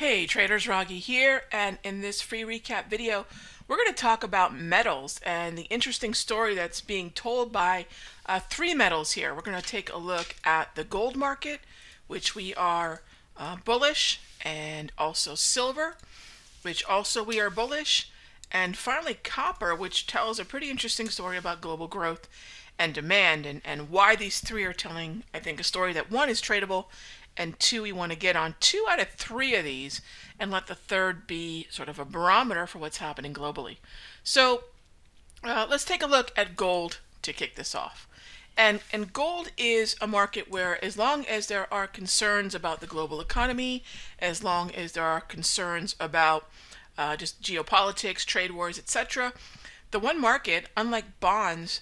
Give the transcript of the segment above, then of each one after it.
Hey traders, Raghee here, and in this free recap video we're going to talk about metals and the interesting story that's being told by three metals here. We're going to take a look at the gold market, which we are bullish, and also silver, which also we are bullish, and finally copper, which tells a pretty interesting story about global growth and demand, and why these three are telling, I think, a story that one is tradable, and two, we want to get on 2 out of 3 of these and let the third be sort of a barometer for what's happening globally. So let's take a look at gold to kick this off. And gold is a market where, as long as there are concerns about the global economy, as long as there are concerns about just geopolitics, trade wars, etc., the one market, unlike bonds,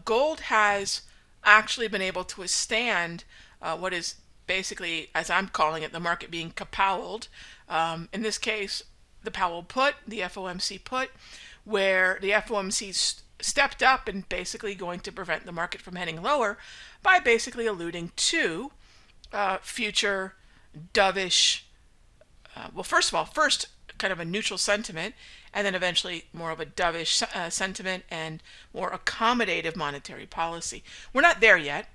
gold has actually been able to withstand what is basically, as I'm calling it, the market being kapoweled. In this case, the Powell put, the FOMC put, where the FOMC stepped up and basically going to prevent the market from heading lower by basically alluding to future dovish, well, first of all, kind of a neutral sentiment, and then eventually more of a dovish sentiment and more accommodative monetary policy. We're not there yet.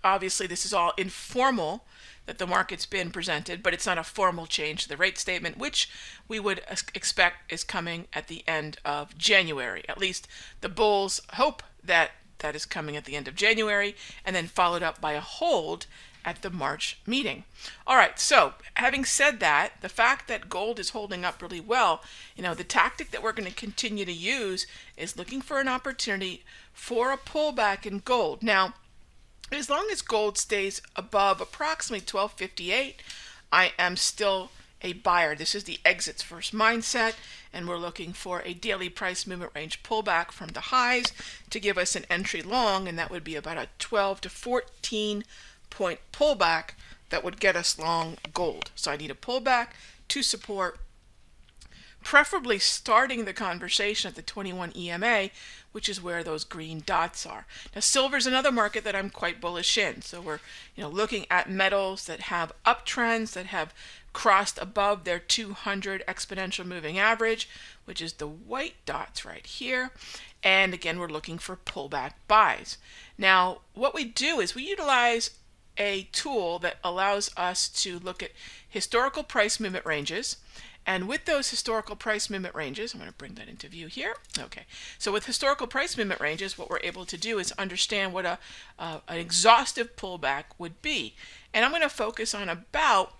Obviously, this is all informal that the market's been presented, but it's not a formal change to the rate statement, which we would expect is coming at the end of January. At least the bulls hope that that is coming at the end of January, and then followed up by a hold at the March meeting. All right, so having said that, the fact that gold is holding up really well, the tactic that we're going to continue to use is looking for an opportunity for a pullback in gold. Now, as long as gold stays above approximately 1258, I am still a buyer. This is the exits first mindset, and we're looking for a daily price movement range pullback from the highs to give us an entry long, and that would be about a 12 to 14 point pullback that would get us long gold. So I need a pullback to support, preferably starting the conversation at the 21 EMA, which is where those green dots are. Now, silver is another market that I'm quite bullish in. So we're looking at metals that have uptrends, that have crossed above their 200 exponential moving average, which is the white dots right here. And again, we're looking for pullback buys. Now, what we do is we utilize a tool that allows us to look at historical price movement ranges. And with those historical price movement ranges, I'm going to bring that into view here. Okay, so with historical price movement ranges, what we're able to do is understand what an exhaustive pullback would be. And I'm going to focus on about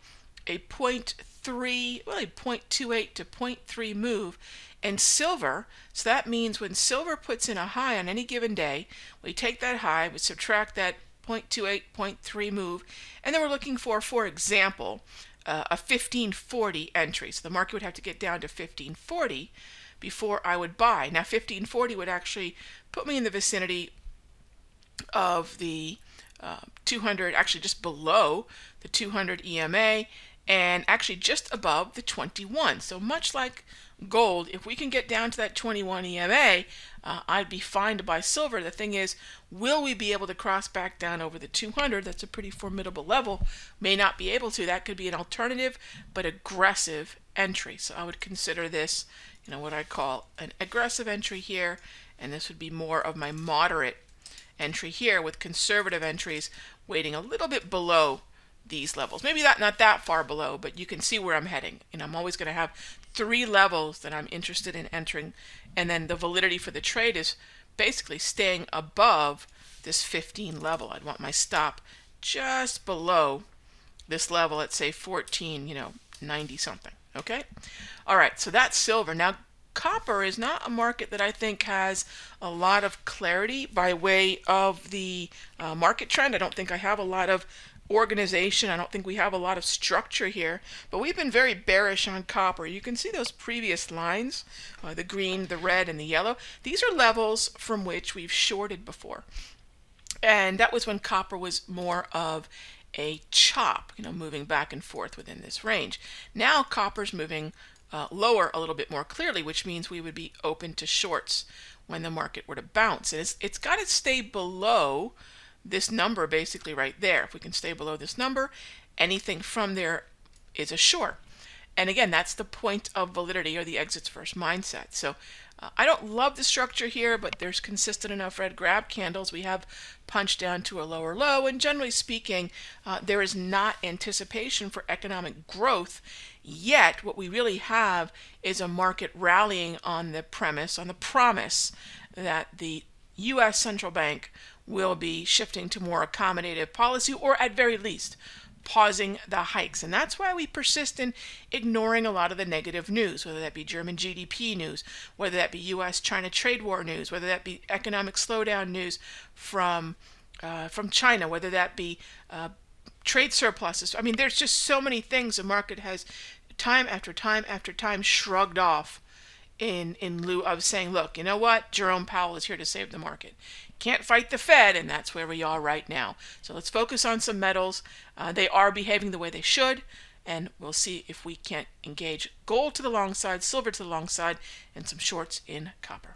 a 0.3, really 0.28 to 0.3 move in silver. So that means when silver puts in a high on any given day, we take that high, we subtract that 0.28, 0.3 move, and then we're looking for example, a 1540 entry. So the market would have to get down to 1540 before I would buy. Now 1540 would actually put me in the vicinity of the 200, actually just below the 200 EMA, and actually just above the 21. So much like gold, if we can get down to that 21 EMA, I'd be fine to buy silver. The thing is, will we be able to cross back down over the 200? That's a pretty formidable level. May not be able to. That could be an alternative but aggressive entry. So I would consider this, what I call an aggressive entry here, and this would be more of my moderate entry here, with conservative entries waiting a little bit below these levels. Maybe not that far below, but you can see where I'm heading. I'm always going to have 3 levels that I'm interested in entering, and then the validity for the trade is basically staying above this 15 level. I'd want my stop just below this level at, say, 1490 something. Okay, all right, so that's silver. Now copper is not a market that I think has a lot of clarity by way of the market trend. I don't think I have a lot of organization. I don't think we have a lot of structure here, but we've been very bearish on copper. You can see those previous lines, the green, the red, and the yellow. These are levels from which we've shorted before, and that was when copper was more of a chop, moving back and forth within this range. Now copper's moving lower a little bit more clearly, which means we would be open to shorts when the market were to bounce, and it's got to stay below this number basically right there. If we can stay below this number, anything from there is a short. And again, that's the point of validity, or the exits first mindset. So I don't love the structure here, but there's consistent enough red grab candles. We have punched down to a lower low, and generally speaking, there is not anticipation for economic growth yet. What we really have is a market rallying on the premise, on the promise that the U.S. central bank will be shifting to more accommodative policy, or at very least pausing the hikes. And that's why we persist in ignoring a lot of the negative news, whether that be German GDP news, whether that be U.S.-China trade war news, whether that be economic slowdown news from China, whether that be trade surpluses. I mean, there's just so many things the market has time after time after time shrugged off in lieu of saying, look, you know what? Jerome Powell is here to save the market. Can't fight the Fed, and that's where we are right now. So let's focus on some metals. They are behaving the way they should, and we'll see if we can't engage gold to the long side, silver to the long side, and some shorts in copper.